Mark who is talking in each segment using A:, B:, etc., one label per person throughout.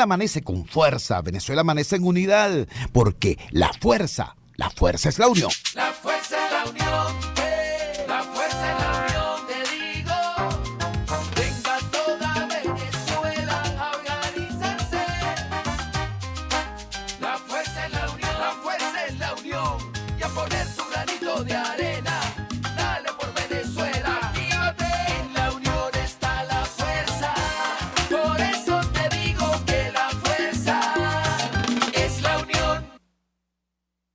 A: Venezuela amanece con fuerza, Venezuela amanece en unidad, porque la fuerza es la unión.
B: La fuerza es la unión, la fuerza es la unión, te digo. Venga toda Venezuela a organizarse. La fuerza es la unión, la fuerza es la unión. Y a poner tu granito de arena, dale por Venezuela. Actívate, en la unión está la fuerza. Por eso te digo que la fuerza es la unión.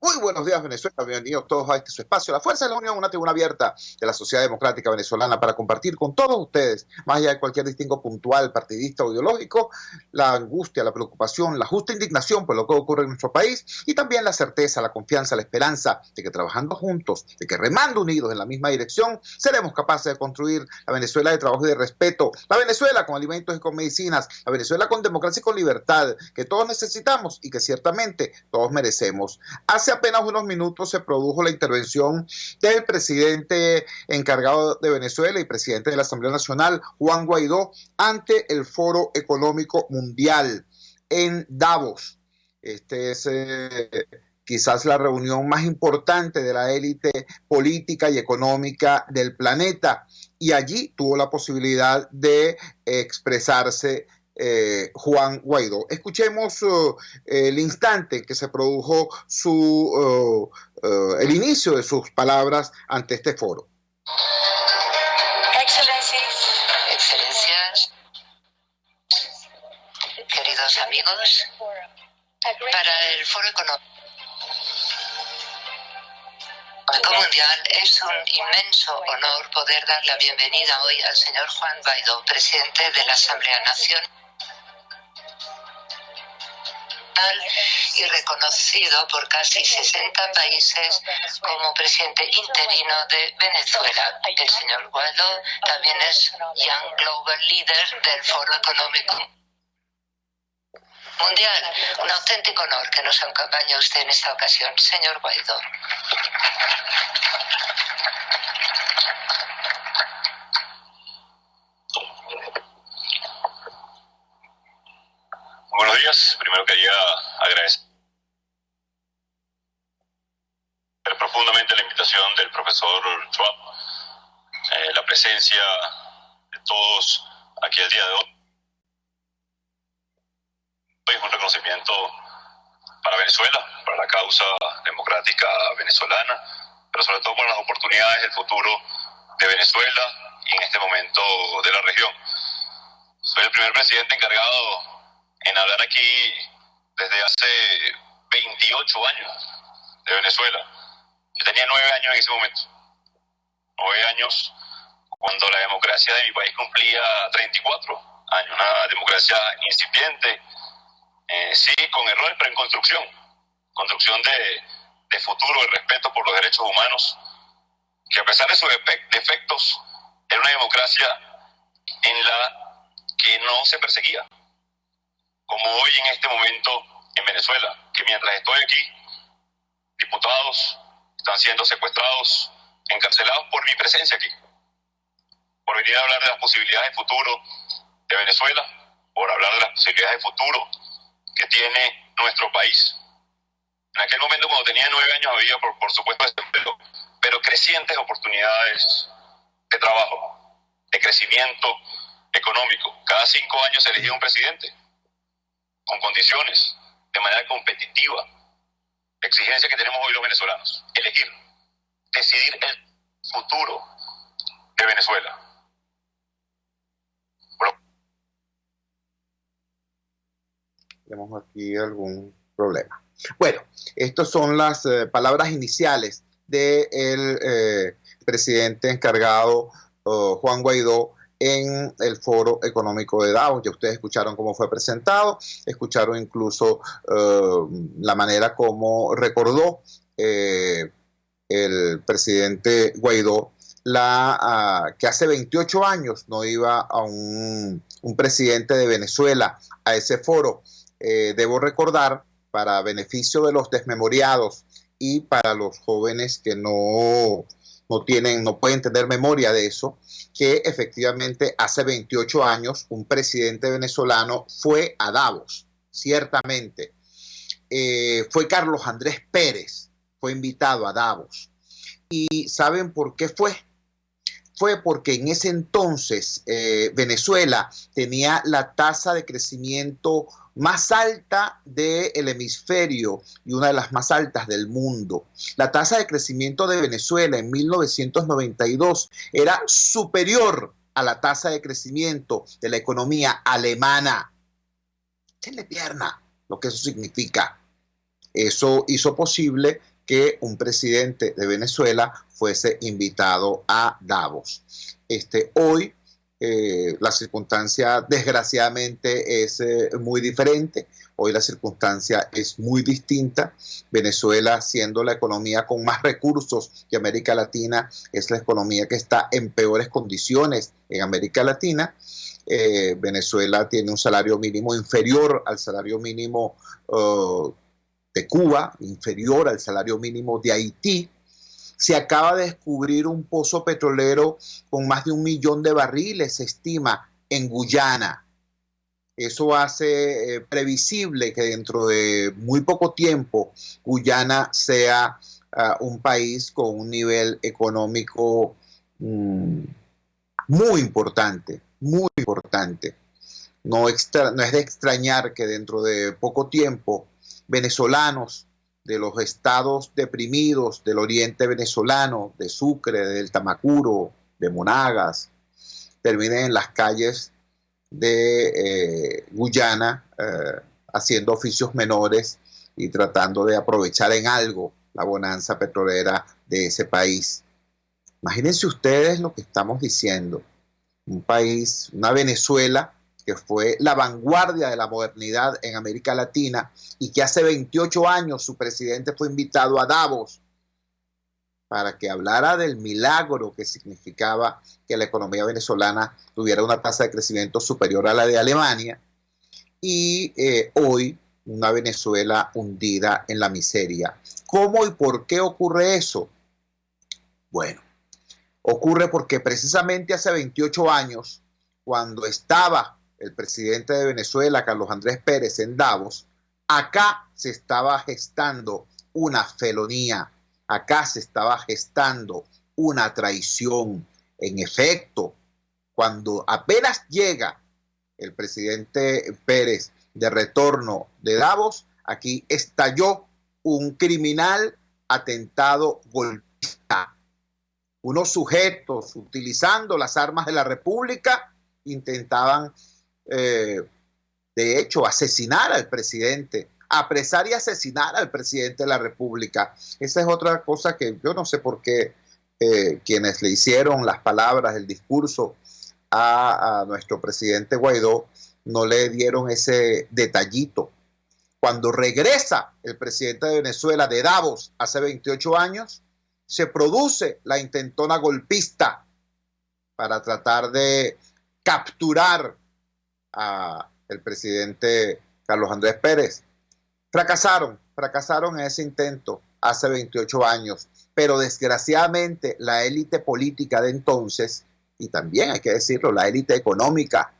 C: Muy buenos días, Venezuela. Bienvenidos todos a este su espacio. La Fuerza de la Unión, una tribuna abierta de la Sociedad Democrática Venezolana para compartir con todos ustedes, más allá de cualquier distingo puntual, partidista o ideológico, la angustia, la preocupación, la justa indignación por lo que ocurre en nuestro país y también la certeza, la confianza, la esperanza de que trabajando juntos, de que remando unidos en la misma dirección, seremos capaces de construir la Venezuela de trabajo y de respeto, la Venezuela con alimentos y con medicinas, la Venezuela con democracia y con libertad, que todos necesitamos y que ciertamente todos merecemos. Hace apenas unos minutos se produjo la intervención del presidente encargado de Venezuela y presidente de la Asamblea Nacional, Juan Guaidó, ante el Foro Económico Mundial en Davos. Este es quizás la reunión más importante de la élite política y económica del planeta, y allí tuvo la posibilidad de expresarse Juan Guaidó. Escuchemos el instante en que se produjo el inicio de sus palabras ante este foro.
D: Excelencias, queridos amigos, para el Foro Económico Mundial es un inmenso honor poder dar la bienvenida hoy al señor Juan Guaidó, presidente de la Asamblea Nacional y reconocido por casi 60 países como presidente interino de Venezuela. El señor Guaidó también es Young Global Leader del Foro Económico Mundial. Un auténtico honor que nos acompañe usted en esta ocasión, señor Guaidó.
E: Buenos días. Primero quería agradecer profundamente la invitación del profesor Schwab, la presencia de todos aquí el día de hoy. Es un reconocimiento para Venezuela, para la causa democrática venezolana, pero sobre todo para las oportunidades del futuro de Venezuela y en este momento de la región. Soy el primer presidente encargado en hablar aquí desde hace 28 años de Venezuela. Yo tenía 9 años en ese momento. 9 años cuando la democracia de mi país cumplía 34 años. Una democracia incipiente, sí, con errores, pero en construcción. Construcción de futuro, de respeto por los derechos humanos, que a pesar de sus defectos, era una democracia en la que no se perseguía, como hoy en este momento en Venezuela, que mientras estoy aquí, diputados están siendo secuestrados, encarcelados por mi presencia aquí, por venir a hablar de las posibilidades de futuro de Venezuela, por hablar de las posibilidades de futuro que tiene nuestro país. En aquel momento, cuando tenía 9 años, había por supuesto desempleo, pero crecientes oportunidades de trabajo, de crecimiento económico. Cada 5 años se elegía un presidente con condiciones, de manera competitiva. Exigencia que tenemos hoy los venezolanos: elegir, decidir el futuro de Venezuela.
C: Tenemos aquí algún problema. Bueno, estas son las palabras iniciales del presidente encargado Juan Guaidó en el Foro Económico de Davos. Ya ustedes escucharon cómo fue presentado, escucharon incluso la manera como recordó el presidente Guaidó que hace 28 años no iba a un presidente de Venezuela a ese foro. Debo recordar, para beneficio de los desmemoriados y para los jóvenes que no pueden tener memoria de eso, que efectivamente hace 28 años un presidente venezolano fue a Davos ciertamente. Fue Carlos Andrés Pérez, fue invitado a Davos. ¿Y saben por qué fue? Fue porque en ese entonces Venezuela tenía la tasa de crecimiento más alta del hemisferio y una de las más altas del mundo. La tasa de crecimiento de Venezuela en 1992 era superior a la tasa de crecimiento de la economía alemana. Échenle pierna, lo que eso significa. Eso hizo posible que un presidente de Venezuela fuese invitado a Davos. Hoy la circunstancia desgraciadamente es muy diferente. Hoy la circunstancia es muy distinta. Venezuela, siendo la economía con más recursos de América Latina, es la economía que está en peores condiciones en América Latina. Venezuela tiene un salario mínimo inferior al salario mínimo de Cuba, inferior al salario mínimo de Haití. Se acaba de descubrir un pozo petrolero con más de 1 millón de barriles, se estima, en Guyana. Eso hace previsible que dentro de muy poco tiempo Guyana sea un país con un nivel económico muy importante, muy importante. No es de extrañar que dentro de poco tiempo venezolanos de los estados deprimidos del oriente venezolano, de Sucre, del Tamacuro, de Monagas, terminen en las calles de Guyana haciendo oficios menores y tratando de aprovechar en algo la bonanza petrolera de ese país. Imagínense ustedes lo que estamos diciendo. Un país, una Venezuela que fue la vanguardia de la modernidad en América Latina y que hace 28 años su presidente fue invitado a Davos para que hablara del milagro que significaba que la economía venezolana tuviera una tasa de crecimiento superior a la de Alemania, y hoy una Venezuela hundida en la miseria. ¿Cómo y por qué ocurre eso? Bueno, ocurre porque precisamente hace 28 años, cuando estaba el presidente de Venezuela, Carlos Andrés Pérez, en Davos, acá se estaba gestando una felonía, acá se estaba gestando una traición. En efecto, cuando apenas llega el presidente Pérez de retorno de Davos, aquí estalló un criminal atentado golpista. Unos sujetos, utilizando las armas de la República, intentaban de hecho asesinar al presidente, apresar y asesinar al presidente de la República. Esa es otra cosa que yo no sé por qué quienes le hicieron las palabras, el discurso a nuestro presidente Guaidó no le dieron ese detallito. Cuando regresa el presidente de Venezuela de Davos hace 28 años, se produce la intentona golpista para tratar de capturar al presidente Carlos Andrés Pérez. Fracasaron en ese intento hace 28 años, pero desgraciadamente la élite política de entonces, y también hay que decirlo, la élite económica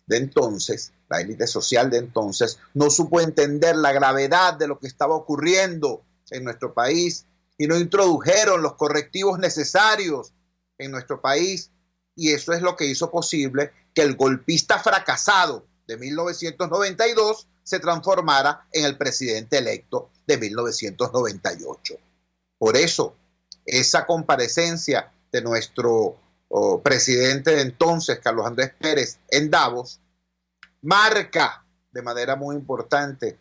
C: de entonces, la élite social de entonces, no supo entender la gravedad de lo que estaba ocurriendo en nuestro país y no introdujeron los correctivos necesarios en nuestro país, y eso es lo que hizo posible que el golpista fracasado de 1992 se transformara en el presidente electo de 1998. Por eso, esa comparecencia de nuestro presidente de entonces, Carlos Andrés Pérez, en Davos, marca de manera muy importante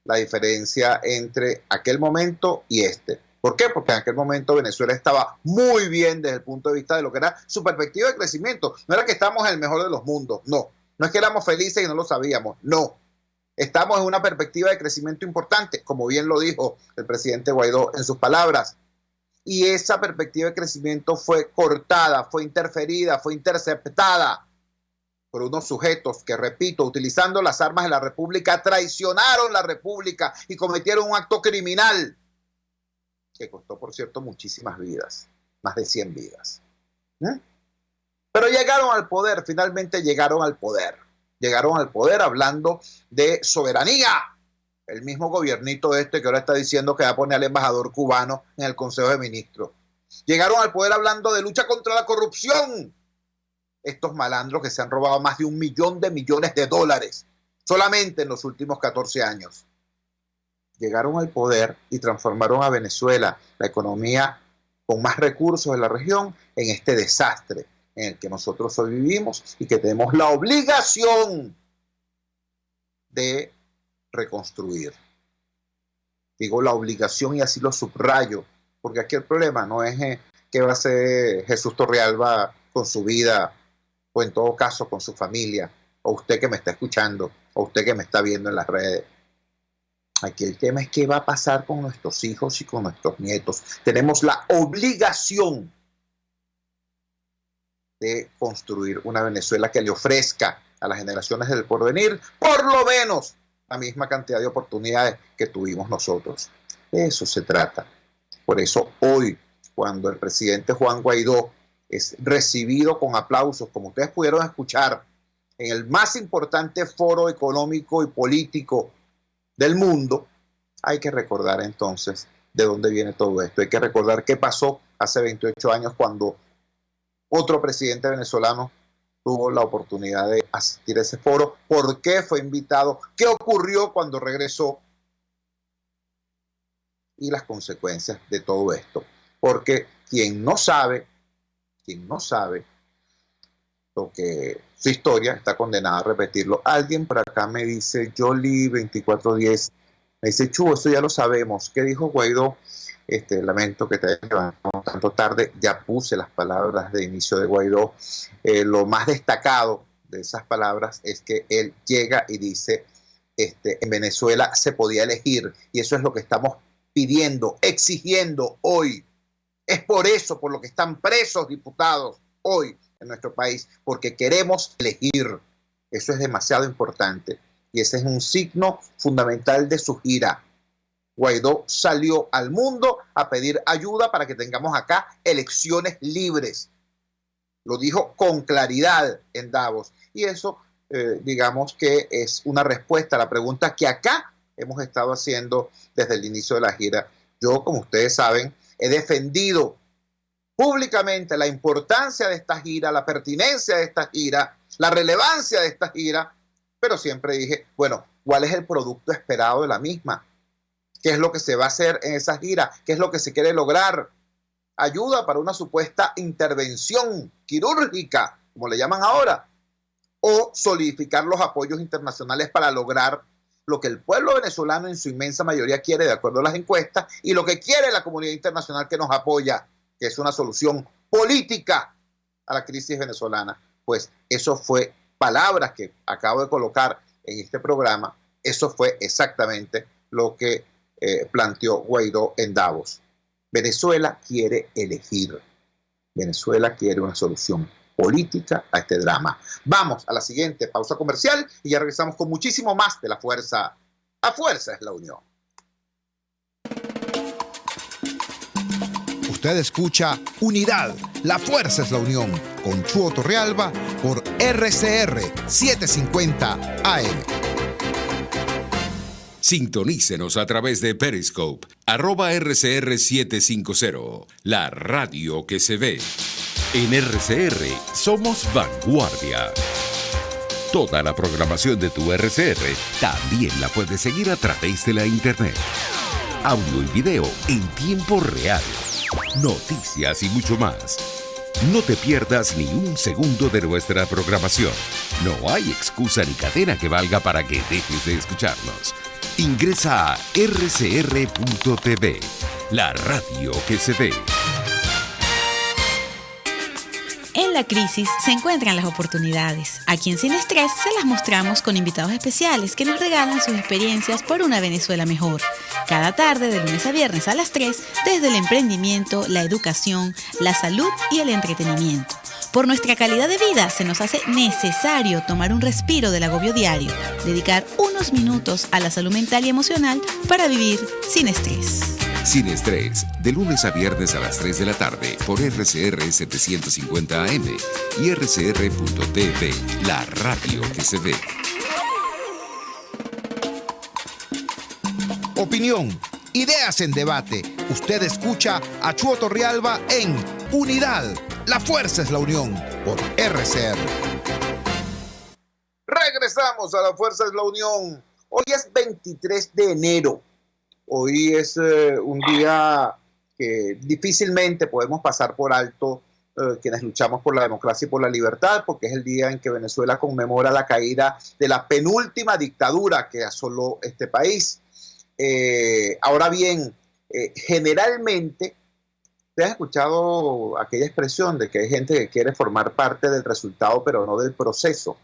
C: la diferencia entre aquel momento y este. ¿Por qué? Porque en aquel momento Venezuela estaba muy bien desde el punto de vista de lo que era su perspectiva de crecimiento. No era que estamos en el mejor de los mundos, no. No es que éramos felices y no lo sabíamos, no. Estamos en una perspectiva de crecimiento importante, como bien lo dijo el presidente Guaidó en sus palabras. Y esa perspectiva de crecimiento fue cortada, fue interferida, fue interceptada por unos sujetos que, repito, utilizando las armas de la República, traicionaron la República y cometieron un acto criminal que costó, por cierto, muchísimas vidas, más de 100 vidas. Pero llegaron al poder, finalmente llegaron al poder. Llegaron al poder hablando de soberanía. El mismo gobiernito que ahora está diciendo que va a poner al embajador cubano en el Consejo de Ministros. Llegaron al poder hablando de lucha contra la corrupción. Estos malandros que se han robado más de $1 millón de dólares solamente en los últimos 14 años. Llegaron al poder y transformaron a Venezuela, la economía con más recursos de la región, en este desastre en el que nosotros hoy vivimos y que tenemos la obligación de reconstruir. Digo la obligación y así lo subrayo, porque aquí el problema no es qué va a hacer Jesús Torrealba con su vida, o en todo caso con su familia, o usted que me está escuchando, o usted que me está viendo en las redes. Aquí el tema es qué va a pasar con nuestros hijos y con nuestros nietos. Tenemos la obligación de construir una Venezuela que le ofrezca a las generaciones del porvenir por lo menos la misma cantidad de oportunidades que tuvimos nosotros. De eso se trata. Por eso hoy, cuando el presidente Juan Guaidó es recibido con aplausos, como ustedes pudieron escuchar, en el más importante foro económico y político del mundo, hay que recordar entonces de dónde viene todo esto. Hay que recordar qué pasó hace 28 años cuando otro presidente venezolano tuvo la oportunidad de asistir a ese foro, por qué fue invitado, qué ocurrió cuando regresó y las consecuencias de todo esto. Porque quien no sabe lo que su historia está condenada a repetirlo. Alguien por acá me dice, Yoli 2410, me dice, Chu, eso ya lo sabemos. ¿Qué dijo Guaidó? Lamento que te hayas levantado tanto tarde. Ya puse las palabras de inicio de Guaidó. Lo más destacado de esas palabras es que él llega y dice, en Venezuela se podía elegir, y eso es lo que estamos pidiendo, exigiendo hoy. Es por eso, por lo que están presos diputados hoy en nuestro país, porque queremos elegir. Eso es demasiado importante y ese es un signo fundamental de su gira. Guaidó salió al mundo a pedir ayuda para que tengamos acá elecciones libres. Lo dijo con claridad en Davos y eso digamos que es una respuesta a la pregunta que acá hemos estado haciendo desde el inicio de la gira. Yo, como ustedes saben, he defendido públicamente la importancia de esta gira, la pertinencia de esta gira, la relevancia de esta gira, pero siempre dije, bueno, ¿cuál es el producto esperado de la misma? ¿Qué es lo que se va a hacer en esa gira? ¿Qué es lo que se quiere lograr? Ayuda para una supuesta intervención quirúrgica, como le llaman ahora, o solidificar los apoyos internacionales para lograr lo que el pueblo venezolano en su inmensa mayoría quiere, de acuerdo a las encuestas, y lo que quiere la comunidad internacional que nos apoya, que es una solución política a la crisis venezolana. Pues eso fue palabras que acabo de colocar en este programa, eso fue exactamente lo que planteó Guaidó en Davos. Venezuela quiere elegir, Venezuela quiere una solución política a este drama. Vamos a la siguiente pausa comercial y ya regresamos con muchísimo más de La Fuerza. La fuerza es la unión.
A: Usted escucha Unidad, la fuerza es la unión, con Chuo Torrealba por RCR 750 AM.
F: Sintonícenos a través de Periscope, @RCR750, la radio que se ve. En RCR somos vanguardia. Toda la programación de tu RCR también la puedes seguir a través de la internet. Audio y video en tiempo real. Noticias y mucho más. No te pierdas ni un segundo de nuestra programación. No hay excusa ni cadena que valga para que dejes de escucharnos. Ingresa a rcr.tv, la radio que se ve.
G: En la crisis se encuentran las oportunidades. Aquí en Sin Estrés se las mostramos con invitados especiales que nos regalan sus experiencias por una Venezuela mejor. Cada tarde, de lunes a viernes a las 3, desde el emprendimiento, la educación, la salud y el entretenimiento. Por nuestra calidad de vida se nos hace necesario tomar un respiro del agobio diario, dedicar unos minutos a la salud mental y emocional para vivir sin estrés.
F: Sin estrés, de lunes a viernes a las 3 de la tarde por RCR 750 AM y RCR.tv, la radio que se ve.
A: Opinión, ideas en debate. Usted escucha a Chuo Torrealba en Unidad. La fuerza es la unión por RCR. Regresamos a La Fuerza es la Unión. Hoy es 23 de enero. Hoy es un día que difícilmente podemos pasar por alto quienes luchamos por la democracia y por la libertad, porque es el día en que Venezuela conmemora la caída de la penúltima dictadura que asoló este país. Ahora bien, generalmente, ¿te has escuchado aquella expresión de que hay gente que quiere formar parte del resultado pero no del proceso?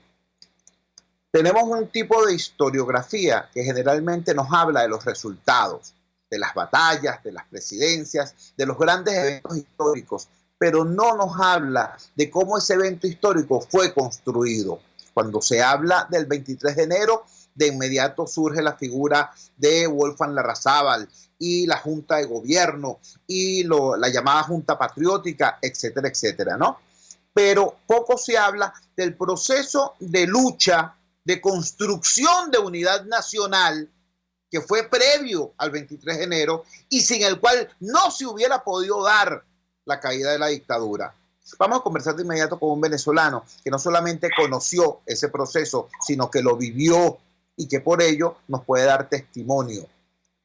A: Tenemos un tipo de historiografía que generalmente nos habla de los resultados, de las batallas, de las presidencias, de los grandes eventos históricos, pero no nos habla de cómo ese evento histórico fue construido. Cuando se habla del 23 de enero, de inmediato surge la figura de Wolfgang Larrazábal y la Junta de Gobierno y la llamada Junta Patriótica, etcétera, etcétera, ¿no? Pero poco se habla del proceso de lucha, de construcción de unidad nacional que fue previo al 23 de enero y sin el cual no se hubiera podido dar la caída de la dictadura. Vamos a conversar de inmediato con un venezolano que no solamente conoció ese proceso, sino que lo vivió y que por ello nos puede dar testimonio.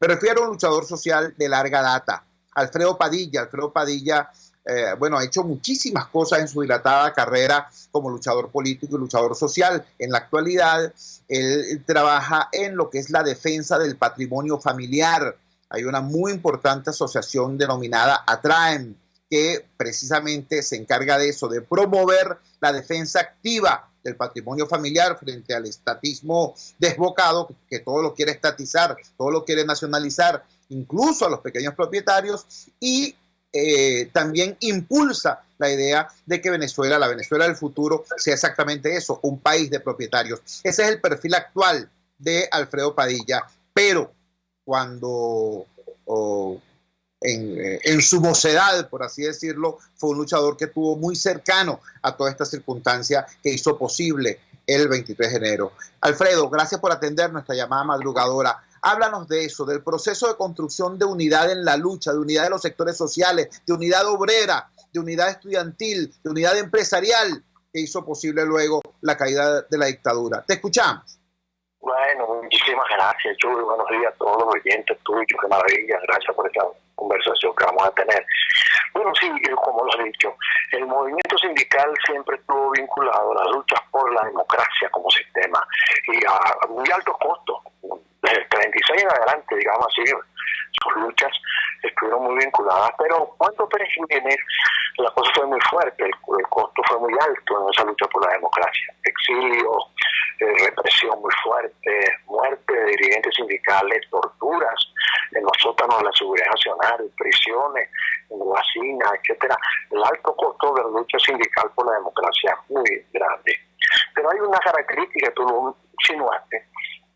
A: Me refiero a un luchador social de larga data, Alfredo Padilla. Alfredo Padilla ha hecho muchísimas cosas en su dilatada carrera como luchador político y luchador social. En la actualidad, él trabaja en lo que es la defensa del patrimonio familiar. Hay una muy importante asociación denominada ATRAEM, que precisamente se encarga de eso, de promover la defensa activa del patrimonio familiar frente al estatismo desbocado, que todo lo quiere estatizar, todo lo quiere nacionalizar, incluso a los pequeños propietarios, y también impulsa la idea de que Venezuela, la Venezuela del futuro, sea exactamente eso, un país de propietarios. Ese es el perfil actual de Alfredo Padilla, pero cuando en su mocedad, por así decirlo, fue un luchador que estuvo muy cercano a toda esta circunstancia que hizo posible el 23 de enero. Alfredo, gracias por atender nuestra llamada madrugadora. Háblanos de eso, del proceso de construcción de unidad en la lucha, de unidad de los sectores sociales, de unidad obrera, de unidad estudiantil, de unidad empresarial, que hizo posible luego la caída de la dictadura. Te escuchamos.
H: Bueno, muchísimas gracias, Chuy. Buenos días a todos los oyentes tuyos. Qué maravilla. Gracias por esta conversación que vamos a tener. Bueno, sí, como lo has dicho, el movimiento sindical siempre estuvo vinculado a las luchas por la democracia como sistema y a muy altos costos. Desde el 36 en adelante, digamos así, sus luchas estuvieron muy vinculadas, pero cuando Pérez Jiménez la cosa fue muy fuerte, el costo fue muy alto en esa lucha por la democracia. Exilio, represión muy fuerte, muerte de dirigentes sindicales, torturas en los sótanos de la Seguridad Nacional, prisiones, en Guasina, etcétera. El alto costo de la lucha sindical por la democracia es muy grande. Pero hay una característica que tú lo insinuaste,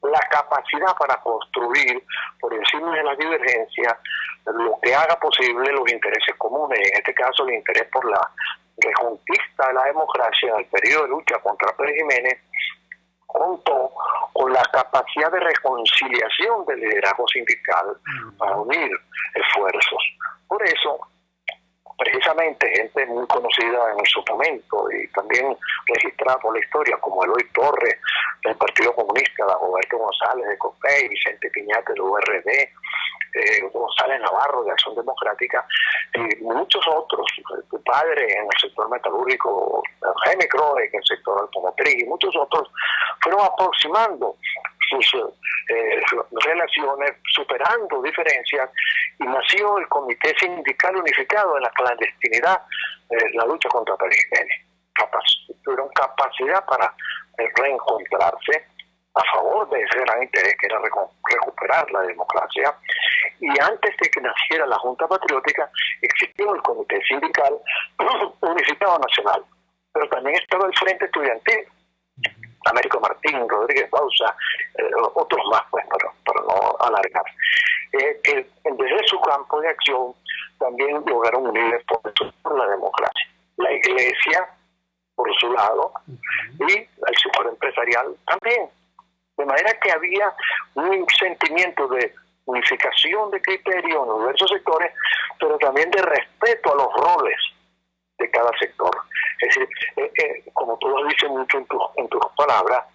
H: la capacidad para construir por encima de las divergencias lo que haga posible los intereses comunes, en este caso el interés por la reconquista de la democracia en el periodo de lucha contra Pérez Jiménez, contó con la capacidad de reconciliación del liderazgo sindical para unir esfuerzos. Por eso, precisamente gente muy conocida en su momento y también registrada por la historia, como Eloy Torres del Partido Comunista, Roberto González de COPEI, Vicente Piñate del URD, González Navarro de Acción Democrática y muchos otros, tu padre en el sector metalúrgico, Jaime Croix en el sector automotriz y muchos otros, fueron aproximando sus relaciones, superando diferencias, y nació el Comité Sindical Unificado en la clandestinidad de la lucha contra Pérez Jiménez. Tuvieron capacidad para reencontrarse a favor de ese gran interés que era recuperar la democracia, y antes de que naciera la Junta Patriótica existió el Comité Sindical Unificado Nacional, pero también estaba el Frente Estudiantil, Américo Martín, Rodríguez Bauza, otros más, pues, para no alargar. Desde su campo de acción también lograron unir esfuerzos por la democracia. La Iglesia, por su lado, y el sector empresarial también. De manera que había un sentimiento de unificación de criterios en los diversos sectores, pero también de respeto a los roles de cada sector. Es decir, como tú lo dices mucho en tus palabras,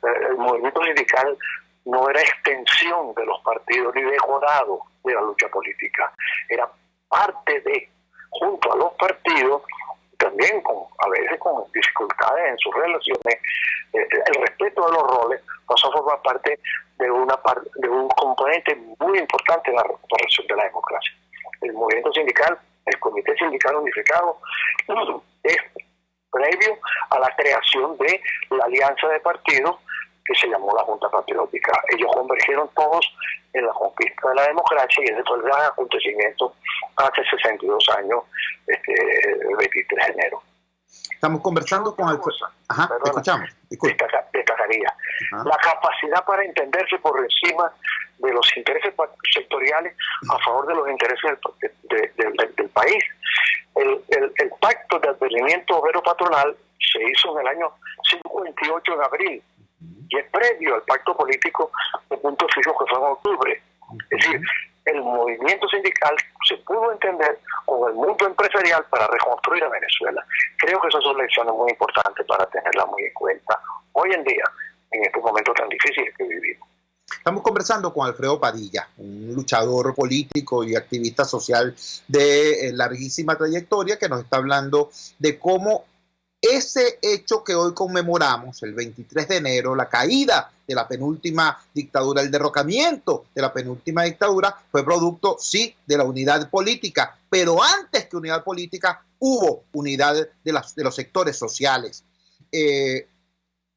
H: el movimiento sindical no era extensión de los partidos ni decorado de la lucha política, era parte de, junto a los partidos, también a veces con dificultades en sus relaciones, el respeto de los roles pasó a formar parte de un componente muy importante en la recuperación de la democracia. El movimiento sindical, el Comité Sindical Unificado, es previo a la creación de la alianza de partidos que se llamó la Junta Patriótica. Ellos convergieron todos en la conquista de la democracia, y ese fue el gran acontecimiento hace 62 años, el 23 de enero.
A: Estamos conversando con Alfredo. Ajá, te escuchamos.
H: Destacaría la capacidad para entenderse por encima de los intereses sectoriales a favor de los intereses del país. El pacto de advenimiento obrero-patronal se hizo en el año 58 de abril, y es previo al pacto político de punto fijo que fue en octubre. Es decir, el movimiento sindical se pudo entender con el mundo empresarial para reconstruir a Venezuela. Creo que esas son lecciones muy importantes para tenerlas muy en cuenta hoy en día, en estos momentos tan difíciles que vivimos.
A: Estamos conversando con Alfredo Padilla, un luchador político y activista social de larguísima trayectoria, que nos está hablando de cómo ese hecho que hoy conmemoramos, el 23 de enero, la caída de la penúltima dictadura, el derrocamiento de la penúltima dictadura, fue producto, sí, de la unidad política, pero antes que unidad política hubo unidad de los sectores sociales.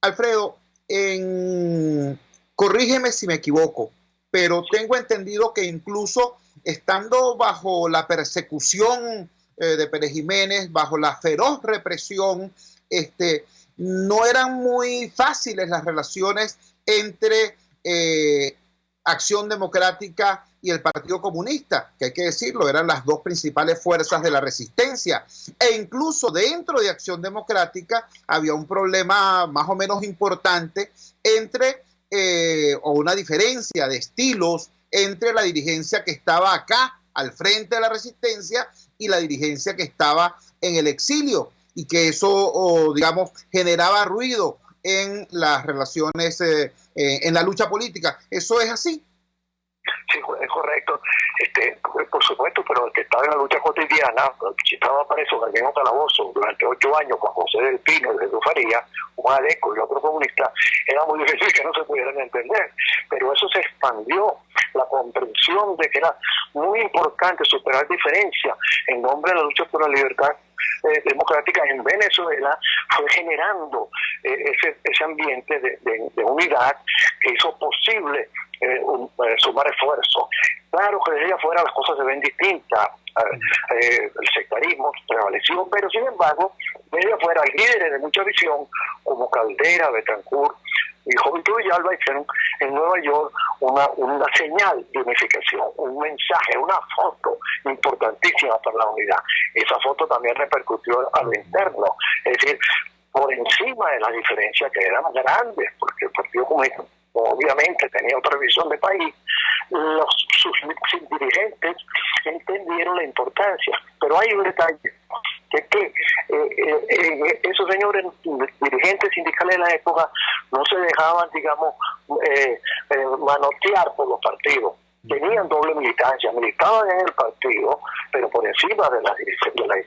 A: Alfredo, corrígeme si me equivoco, pero tengo entendido que incluso estando bajo la persecución de Pérez Jiménez, bajo la feroz represión, no eran muy fáciles las relaciones entre Acción Democrática y el Partido Comunista, que hay que decirlo, eran las dos principales fuerzas de la resistencia. E incluso dentro de Acción Democrática había un problema más o menos importante o una diferencia de estilos entre la dirigencia que estaba acá al frente de la resistencia y la dirigencia que estaba en el exilio, y que eso, digamos, generaba ruido en las relaciones, en la lucha política. ¿Eso es así?
H: Sí, es correcto. Por supuesto, pero el que estaba en la lucha cotidiana, si estaba preso en el mismo calabozo durante 8 años con José del Pino y Jesús Faría, un adeco y otro comunista, era muy difícil que no se pudieran entender. Pero eso se expandió, la comprensión de que era muy importante superar diferencias en nombre de la lucha por la libertad democrática en Venezuela, fue generando ese ambiente de unidad que hizo posible sumar esfuerzos. Claro que desde afuera las cosas se ven distintas, el sectarismo prevaleció, pero sin embargo, desde afuera hay líderes de mucha visión como Caldera, Betancourt y Juventud Villalba hicieron en Nueva York una señal de unificación, un mensaje, una foto importantísima para la unidad. Esa foto también repercutió a lo interno, es decir, por encima de las diferencias que eran grandes, porque el Partido Comunista obviamente tenía otra visión de país, sus dirigentes entendieron la importancia, pero hay un detalle, que esos señores dirigentes sindicales de la época no se dejaban, digamos, manotear por los partidos. Tenían doble militancia, militaban en el partido, pero por encima de los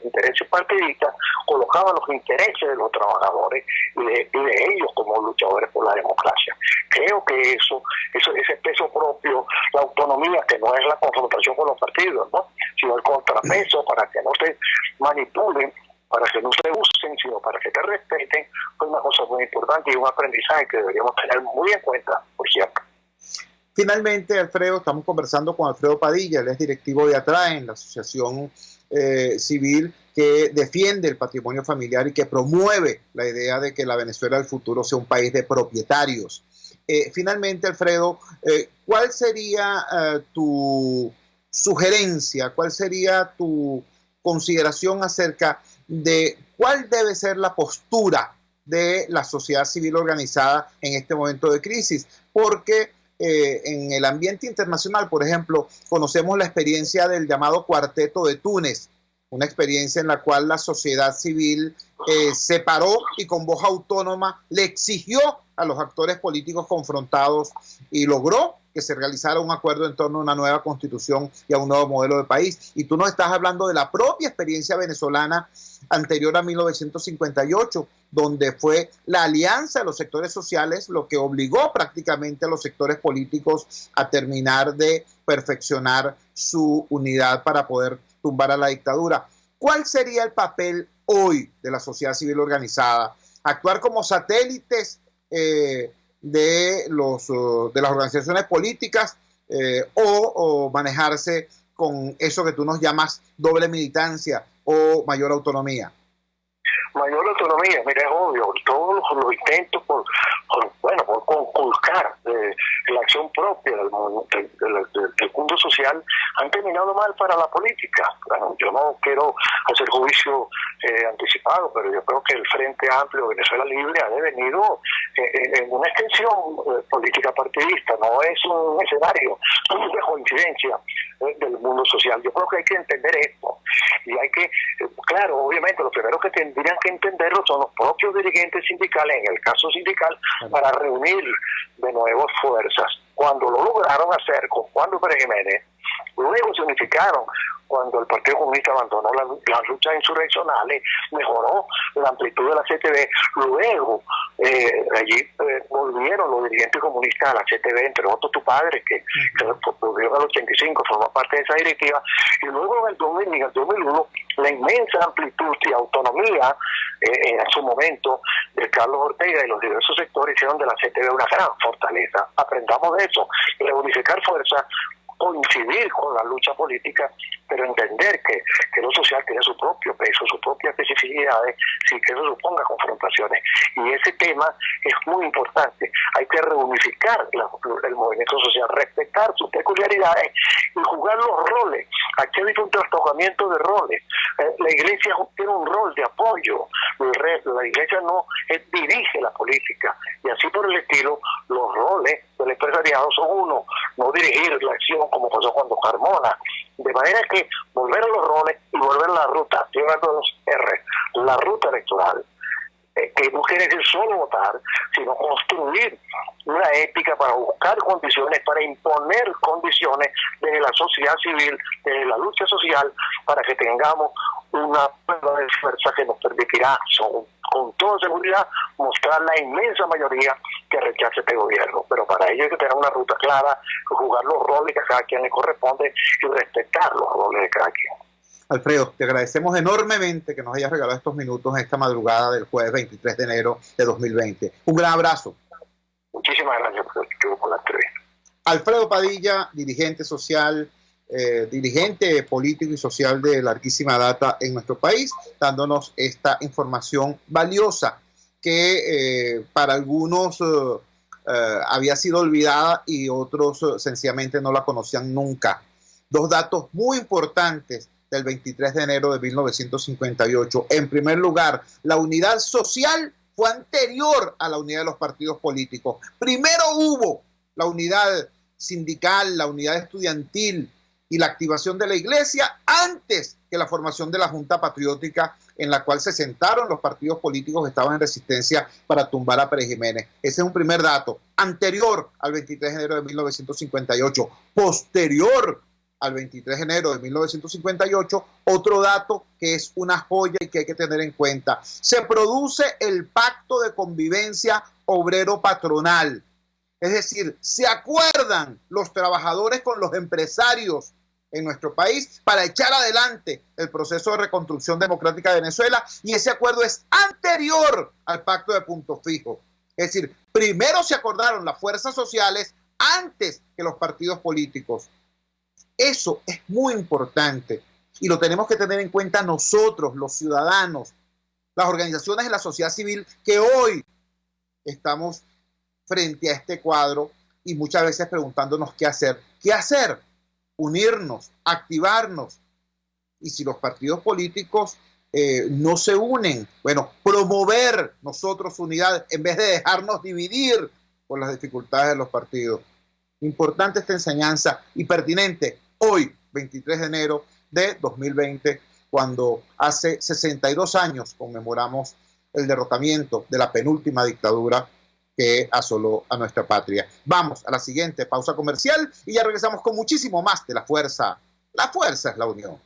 H: intereses partidistas colocaban los intereses de los trabajadores y de ellos como luchadores por la democracia. Creo que ese peso propio, la autonomía, que no es la confrontación con los partidos, ¿no?, sino el contrapeso para que no se manipulen, para que no se usen, sino para que te respeten, fue una cosa muy importante y un aprendizaje que deberíamos tener muy en cuenta, por siempre.
A: Finalmente, Alfredo, estamos conversando con Alfredo Padilla, él es directivo de ATRAEN, la asociación civil que defiende el patrimonio familiar y que promueve la idea de que la Venezuela del futuro sea un país de propietarios. Finalmente, Alfredo, ¿cuál sería tu sugerencia, cuál sería tu consideración acerca de cuál debe ser la postura de la sociedad civil organizada en este momento de crisis? Porque en el ambiente internacional, por ejemplo, conocemos la experiencia del llamado Cuarteto de Túnez, una experiencia en la cual la sociedad civil se paró y con voz autónoma le exigió a los actores políticos confrontados y logró que se realizara un acuerdo en torno a una nueva constitución y a un nuevo modelo de país. Y tú nos estás hablando de la propia experiencia venezolana anterior a 1958, donde fue la alianza de los sectores sociales lo que obligó prácticamente a los sectores políticos a terminar de perfeccionar su unidad para poder tumbar a la dictadura. ¿Cuál sería el papel hoy de la sociedad civil organizada? ¿Actuar como satélites de las organizaciones políticas o manejarse con eso que tú nos llamas doble militancia o mayor autonomía?
H: Mayor autonomía, mira, es obvio, todos los intentos por conculcar la acción propia del mundo social han terminado mal para la política. Bueno, yo no quiero hacer juicio anticipado, pero yo creo que el Frente Amplio Venezuela Libre ha devenido en una extensión política partidista, no es un escenario de coincidencia del mundo social. Yo creo que hay que entender esto y hay que, claro, obviamente los primeros que tendrían que entenderlo son los propios dirigentes sindicales, en el caso sindical, para reunir de nuevo fuerzas. Cuando lo lograron hacer con Juan Pérez Jiménez, luego se unificaron cuando el Partido Comunista abandonó las luchas insurreccionales, mejoró la amplitud de la CTV, luego allí volvieron los dirigentes comunistas a la CTV, entre otros tu padre, que volvió al 85, formó parte de esa directiva, y luego en el 2000 y en el 2001, la inmensa amplitud y autonomía en su momento de Carlos Ortega y los diversos sectores hicieron de la CTV una gran fortaleza. Aprendamos de eso, reunificar fuerza, coincidir con la lucha política, pero entender que lo social tiene su propio peso, sus propias especificidades, sin que eso suponga confrontaciones. Y ese tema es muy importante. Hay que reunificar el movimiento social, respetar sus peculiaridades y jugar los roles. Aquí hay un trastocamiento de roles. La iglesia tiene un rol de apoyo, la iglesia no dirige la política, y así por el estilo, los roles del empresariado son uno, no dirigir la acción como pasó cuando Carmona, de manera que volver a los roles y volver a la ruta, estoy hablando de los R, la ruta electoral, que no quiere decir solo votar, sino construir una ética para buscar condiciones, para imponer condiciones desde la sociedad civil, desde la lucha social, para que tengamos una prueba de fuerza que nos permitirá, con toda seguridad, mostrar la inmensa mayoría que rechace este gobierno. Pero para ello hay que tener una ruta clara, jugar los roles que a cada quien le corresponde y respetar los roles de cada quien.
A: Alfredo, te agradecemos enormemente que nos hayas regalado estos minutos en esta madrugada del jueves 23 de enero de 2020. Un gran abrazo.
H: Muchísimas gracias por la entrevista.
A: Alfredo Padilla, dirigente social, dirigente político y social de larguísima data en nuestro país, dándonos esta información valiosa que para algunos había sido olvidada y otros sencillamente no la conocían nunca. Dos datos muy importantes del 23 de enero de 1958. En primer lugar, la unidad social fue anterior a la unidad de los partidos políticos. Primero hubo la unidad sindical, la unidad estudiantil y la activación de la iglesia antes que la formación de la Junta Patriótica, en la cual se sentaron los partidos políticos que estaban en resistencia para tumbar a Pérez Jiménez. Ese es un primer dato, anterior al 23 de enero de 1958. Posterior al 23 de enero de 1958, otro dato que es una joya y que hay que tener en cuenta. Se produce el pacto de convivencia obrero-patronal. Es decir, se acuerdan los trabajadores con los empresarios en nuestro país para echar adelante el proceso de reconstrucción democrática de Venezuela, y ese acuerdo es anterior al pacto de Punto Fijo. Es decir, primero se acordaron las fuerzas sociales antes que los partidos políticos. Eso es muy importante y lo tenemos que tener en cuenta nosotros, los ciudadanos, las organizaciones de la sociedad civil, que hoy estamos frente a este cuadro y muchas veces preguntándonos qué hacer. ¿Qué hacer? unirnos, activarnos. Y si los partidos políticos no se unen, bueno, promover nosotros unidad en vez de dejarnos dividir por las dificultades de los partidos. Importante esta enseñanza y pertinente hoy, 23 de enero de 2020, cuando hace 62 años conmemoramos el derrotamiento de la penúltima dictadura que asoló a nuestra patria. Vamos a la siguiente pausa comercial y ya regresamos con muchísimo más de La Fuerza. La fuerza es la unión.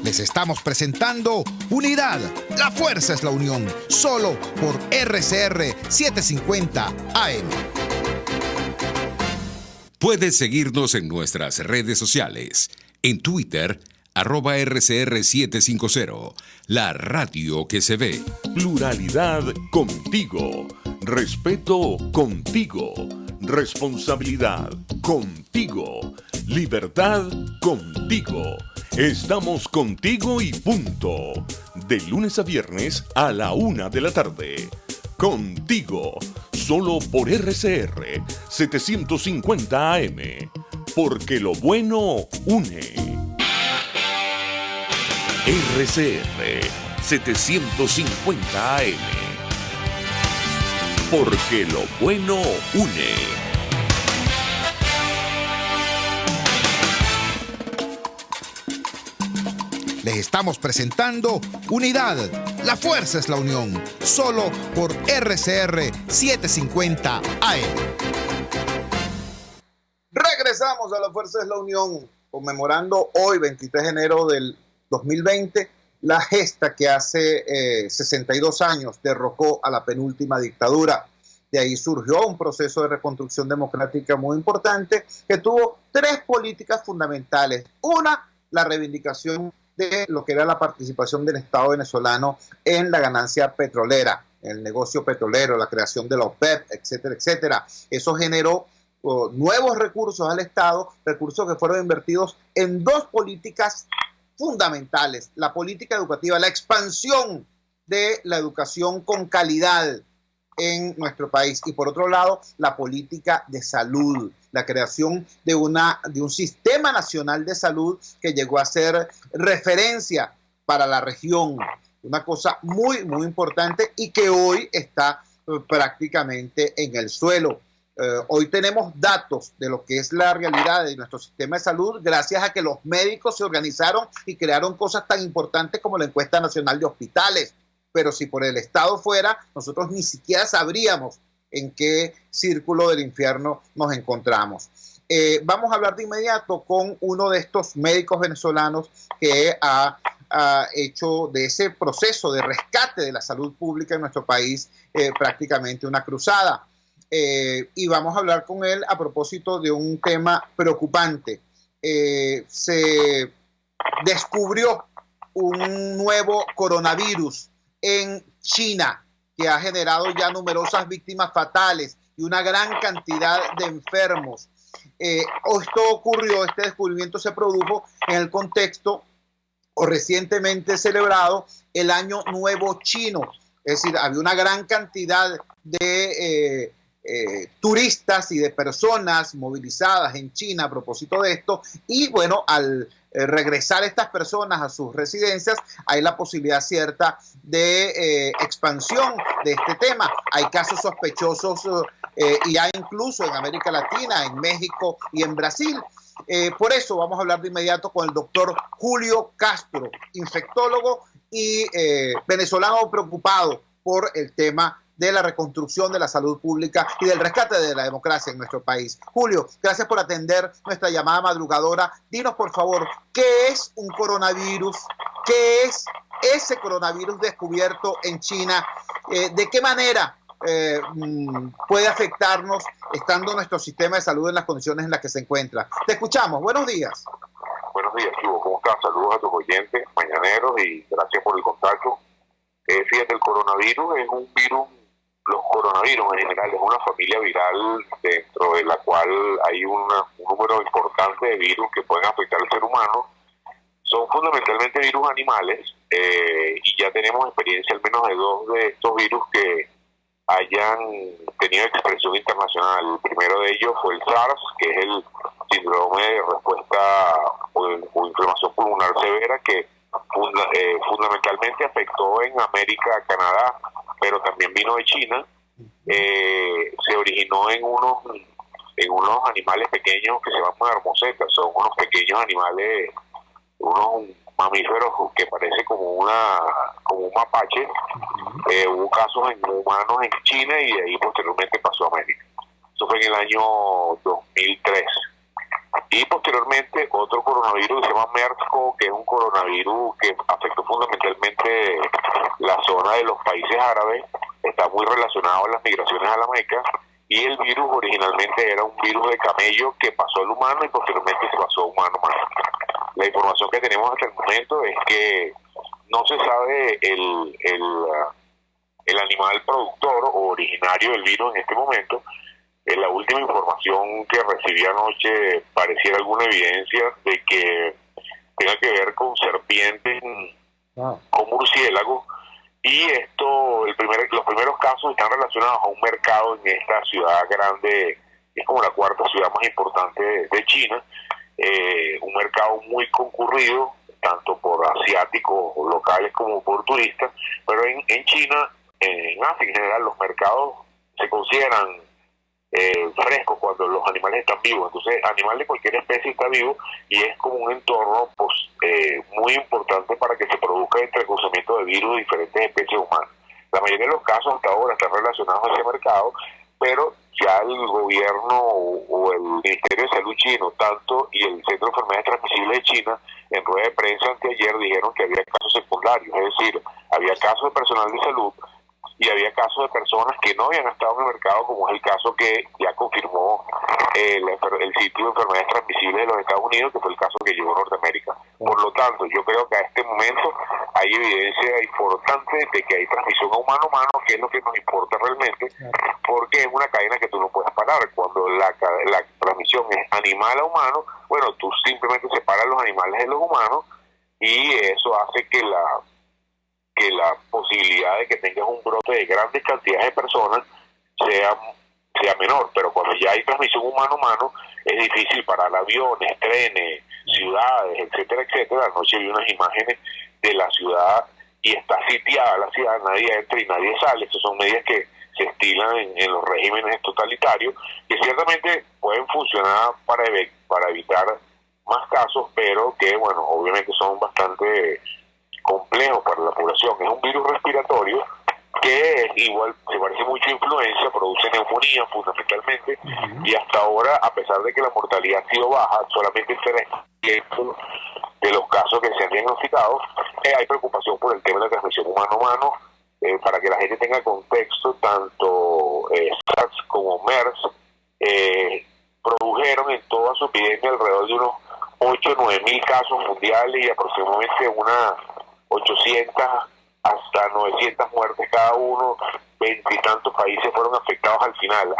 C: Les estamos presentando Unidad, la fuerza es la unión, solo por RCR 750 AM.
F: Puedes seguirnos en nuestras redes sociales. En Twitter, @RCR750, la radio que se ve.
I: Pluralidad contigo. Respeto contigo. Responsabilidad contigo. Libertad contigo. Estamos contigo y punto. De lunes a viernes a la 1 de la tarde. Contigo, solo por RCR 750 AM. Porque lo bueno une. RCR 750 AM. Porque lo bueno une.
C: Les estamos presentando Unidad, la fuerza es la unión, solo por RCR 750 AM.
A: Regresamos a La Fuerza es la Unión, conmemorando hoy, 23 de enero del 2020, la gesta que hace 62 años derrocó a la penúltima dictadura. De ahí surgió un proceso de reconstrucción democrática muy importante que tuvo tres políticas fundamentales. Una, la reivindicación de lo que era la participación del Estado venezolano en la ganancia petrolera, en el negocio petrolero, la creación de la OPEP, etcétera, etcétera. Eso generó nuevos recursos al Estado, recursos que fueron invertidos en dos políticas fundamentales: la política educativa, la expansión de la educación con calidad en nuestro país, y por otro lado, la política de salud, la creación de un sistema nacional de salud que llegó a ser referencia para la región, una cosa muy, muy importante y que hoy está prácticamente en el suelo. Hoy tenemos datos de lo que es la realidad de nuestro sistema de salud gracias a que los médicos se organizaron y crearon cosas tan importantes como la encuesta nacional de hospitales. Pero si por el Estado fuera, nosotros ni siquiera sabríamos en qué círculo del infierno nos encontramos. Vamos a hablar de inmediato con uno de estos médicos venezolanos que ha hecho de ese proceso de rescate de la salud pública en nuestro país prácticamente una cruzada. Y vamos a hablar con él a propósito de un tema preocupante. Se descubrió un nuevo coronavirus en China que ha generado ya numerosas víctimas fatales y una gran cantidad de enfermos. Este descubrimiento se produjo en el contexto o recientemente celebrado el Año Nuevo Chino. Es decir, había una gran cantidad de turistas y de personas movilizadas en China a propósito de esto, y bueno, al regresar estas personas a sus residencias, hay la posibilidad cierta de expansión de este tema. Hay casos sospechosos y hay incluso en América Latina, en México y en Brasil. Por eso vamos a hablar de inmediato con el doctor Julio Castro, infectólogo y venezolano preocupado por el tema de la reconstrucción de la salud pública y del rescate de la democracia en nuestro país. Julio, gracias por atender nuestra llamada madrugadora. Dinos, por favor, ¿qué es un coronavirus? ¿Qué es ese coronavirus descubierto en China? ¿De qué manera puede afectarnos estando nuestro sistema de salud en las condiciones en las que se encuentra? Te escuchamos. Buenos días.
H: Buenos días, Chivo. ¿Cómo estás? Saludos a tus oyentes mañaneros y gracias por el contacto. Fíjate, el coronavirus es un virus. Los coronavirus en general es una familia viral dentro de la cual hay un número importante de virus que pueden afectar al ser humano. Son fundamentalmente virus animales y ya tenemos experiencia al menos de dos de estos virus que hayan tenido expresión internacional. El primero de ellos fue el SARS, que es el síndrome de respuesta o inflamación pulmonar severa, que fundamentalmente afectó en América, Canadá, pero también vino de China. Se originó en unos animales pequeños que se llaman marmosetas. Son unos pequeños animales, unos mamíferos que parece como un mapache. Hubo casos en humanos en China y de ahí posteriormente pasó a América. Eso fue en el año 2003. Y posteriormente otro coronavirus que se llama MERS-CoV, que es un coronavirus que afectó fundamentalmente la zona de los países árabes, está muy relacionado a las migraciones a la Meca, y el virus originalmente era un virus de camello que pasó al humano y posteriormente se pasó a humano-humano. La información que tenemos hasta el momento es que no se sabe el animal productor o originario del virus en este momento. En la última información que recibí anoche pareciera alguna evidencia de que tenga que ver con serpientes, con murciélagos, y los primeros casos están relacionados a un mercado en esta ciudad grande, es como la cuarta ciudad más importante de China, un mercado muy concurrido, tanto por asiáticos locales como por turistas, pero en China, en Asia en general, los mercados se consideran frescos cuando los animales están vivos. Entonces, animal de cualquier especie está vivo y es como un entorno muy importante para que se produzca el entrecruzamiento de virus de diferentes especies humanas. La mayoría de los casos hasta ahora están relacionados a ese mercado, pero ya el gobierno o el Ministerio de Salud chino, tanto y el Centro de Enfermedades Transmisibles de China, en rueda de prensa anteayer dijeron que había casos secundarios, es decir, había casos de personal de salud y había casos de personas que no habían estado en el mercado, como es el caso que ya confirmó el sitio de enfermedades transmisibles de los Estados Unidos, que fue el caso que llegó a Norteamérica. Por lo tanto, yo creo que a este momento hay evidencia importante de que hay transmisión a humano-humano, que es lo que nos importa realmente, porque es una cadena que tú no puedes parar. Cuando la transmisión es animal a humano, bueno, tú simplemente separas los animales de los humanos y eso hace que la posibilidad de que tengas un brote de grandes cantidades de personas sea menor, pero cuando ya hay transmisión humano-humano es difícil parar aviones, trenes, ciudades, etcétera, etcétera. Anoche vi unas imágenes de la ciudad y está sitiada la ciudad, nadie entra y nadie sale. Estas son medidas que se estilan en los regímenes totalitarios, que ciertamente pueden funcionar para evitar más casos, pero que, bueno, obviamente son bastante complejos para la población. Es un virus respiratorio que igual se parece mucho a influenza, produce neumonía fundamentalmente, y hasta ahora, a pesar de que la mortalidad ha sido baja, solamente el 3% de los casos que se han diagnosticado, hay preocupación por el tema de la transmisión humano-humano. Para que la gente tenga contexto, tanto SARS como MERS produjeron en toda su epidemia alrededor de unos 8 o 9 mil casos mundiales y aproximadamente unas 800 hasta 900 muertes cada uno. 20 y tantos países fueron afectados al final.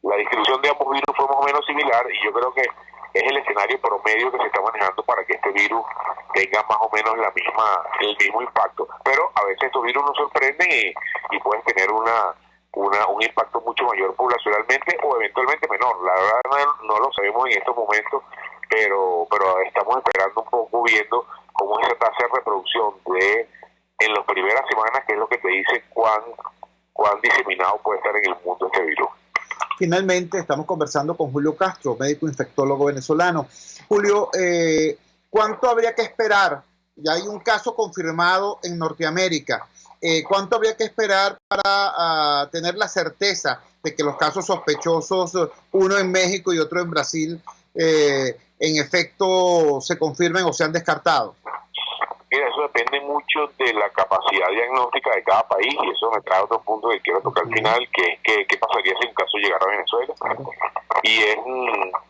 H: La distribución de ambos virus fue más o menos similar, y yo creo que es el escenario promedio que se está manejando para que este virus tenga más o menos el mismo impacto. Pero a veces estos virus nos sorprenden y pueden tener un impacto mucho mayor poblacionalmente o eventualmente menor. La verdad no lo sabemos en estos momentos, pero estamos esperando un poco, viendo cómo es esa tasa de reproducción en las primeras semanas, que es lo que te dice cuán diseminado puede estar en el mundo este virus.
A: Finalmente, estamos conversando con Julio Castro, médico infectólogo venezolano. Julio, ¿cuánto habría que esperar? Ya hay un caso confirmado en Norteamérica. ¿Cuánto habría que esperar para tener la certeza de que los casos sospechosos, uno en México y otro en Brasil, en efecto se confirmen o sean descartados?
H: Mira, eso depende mucho de la capacidad diagnóstica de cada país, y eso me trae otro punto que quiero tocar al final, que es qué pasaría si un caso llegara a Venezuela. Y es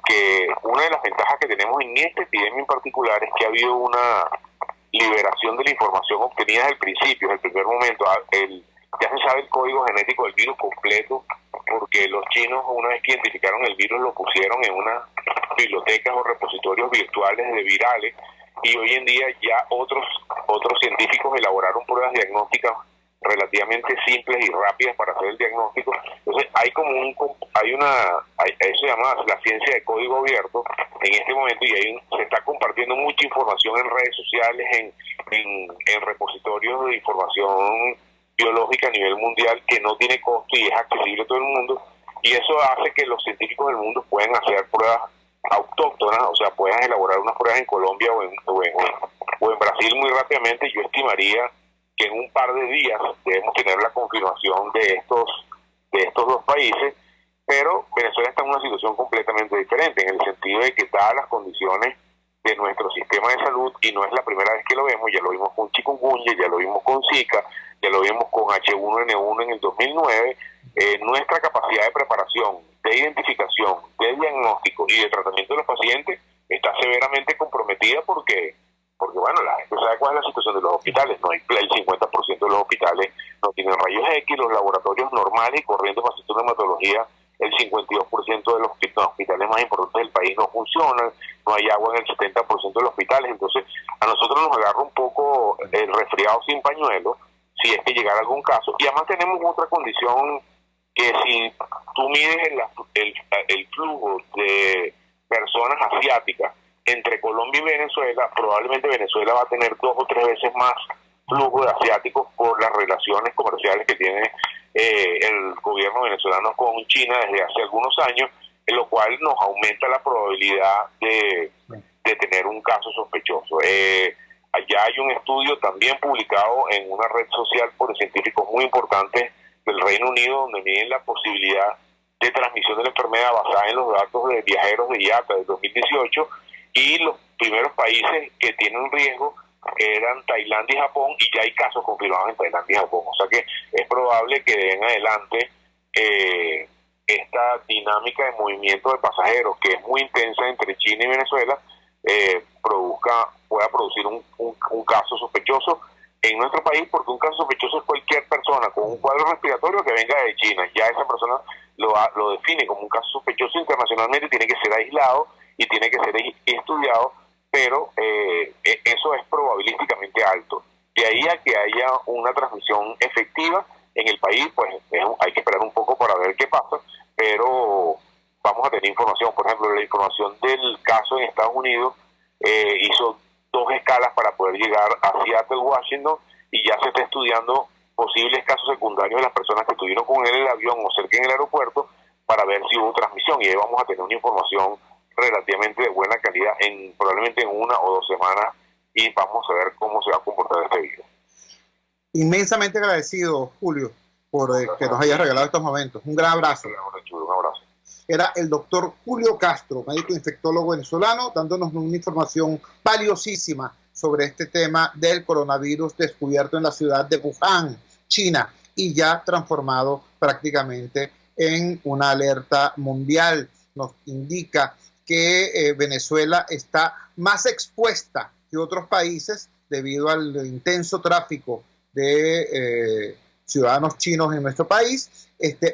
H: que una de las ventajas que tenemos en esta epidemia en particular es que ha habido una liberación de la información obtenida desde el principio, desde el primer momento. Ya se sabe el código genético del virus completo, porque los chinos, una vez que identificaron el virus, lo pusieron en unas bibliotecas o repositorios virtuales de virales, y hoy en día ya otros científicos elaboraron pruebas diagnósticas
J: relativamente simples y rápidas para hacer el diagnóstico. Entonces eso se llama la ciencia de código abierto en este momento, y ahí se está compartiendo mucha información en redes sociales, en repositorios de información biológica a nivel mundial, que no tiene costo y es accesible a todo el mundo, y eso hace que los científicos del mundo puedan hacer pruebas autóctonas, o sea, puedan elaborar unas pruebas en Colombia o en Brasil muy rápidamente. Yo estimaría que en un par de días debemos tener la confirmación de estos dos países, pero Venezuela está en una situación completamente diferente, en el sentido de que dadas las condiciones de nuestro sistema de salud, y no es la primera vez que lo vemos, ya lo vimos con chikungunya, ya lo vimos con Zika, ya lo vimos con H1N1 en el 2009, nuestra capacidad de preparación, de identificación, de diagnóstico y de tratamiento de los pacientes está severamente comprometida porque bueno, la gente sabe cuál es la situación de los hospitales. No hay el 50% de los hospitales no tienen rayos X, los laboratorios normales y corrientes para hacer una hematología, el 52% de los hospitales más importantes del país no funcionan, no hay agua en el 70% de los hospitales. Entonces a nosotros nos agarra un poco el resfriado sin pañuelo si es que llegara algún caso. Y además tenemos otra condición, que si tú mides el flujo de personas asiáticas entre Colombia y Venezuela, probablemente Venezuela va a tener 2 o 3 veces más flujo de asiáticos por las relaciones comerciales que tiene el gobierno venezolano con China desde hace algunos años, en lo cual nos aumenta la probabilidad de tener un caso sospechoso. Allá hay un estudio también publicado en una red social por científicos muy importantes del Reino Unido, donde miden la posibilidad de transmisión de la enfermedad basada en los datos de viajeros de IATA del 2018, y los primeros países que tienen riesgo eran Tailandia y Japón, y ya hay casos confirmados en Tailandia y Japón. O sea que es probable que de en adelante esta dinámica de movimiento de pasajeros, que es muy intensa entre China y Venezuela, pueda producir un caso sospechoso en nuestro país, porque un caso sospechoso es cualquier persona con un cuadro respiratorio que venga de China. Ya esa persona lo define como un caso sospechoso internacionalmente, tiene que ser aislado y tiene que ser estudiado, pero eso es probabilísticamente alto. De ahí a que haya una transmisión efectiva en el país, pues hay que esperar un poco para ver qué pasa, pero vamos a tener información. Por ejemplo, la información del caso en Estados Unidos hizo 2 escalas para poder llegar a Seattle, Washington, y ya se está estudiando posibles casos secundarios de las personas que estuvieron con él en el avión o cerca en el aeropuerto, para ver si hubo transmisión, y ahí vamos a tener una información relativamente de buena calidad probablemente en 1 o 2 semanas, y vamos a ver cómo se va a comportar este virus.
A: Inmensamente agradecido, Julio, por que nos hayas regalado estos momentos. Un gran abrazo.
J: Un abrazo.
A: Era el doctor Julio Castro, médico infectólogo venezolano, dándonos una información valiosísima sobre este tema del coronavirus descubierto en la ciudad de Wuhan, China, y ya transformado prácticamente en una alerta mundial. Nos indica que Venezuela está más expuesta que otros países debido al intenso tráfico de ciudadanos chinos en nuestro país,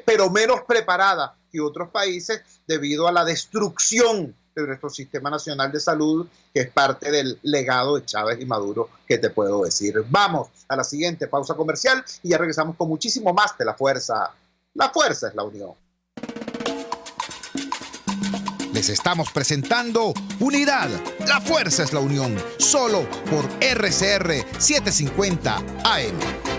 A: pero menos preparada que otros países debido a la destrucción de nuestro sistema nacional de salud, que es parte del legado de Chávez y Maduro, que te puedo decir. Vamos a la siguiente pausa comercial y ya regresamos con muchísimo más de La Fuerza. La Fuerza es la unión.
K: Les estamos presentando Unidad. La Fuerza es la unión. Solo por RCR 750 AM.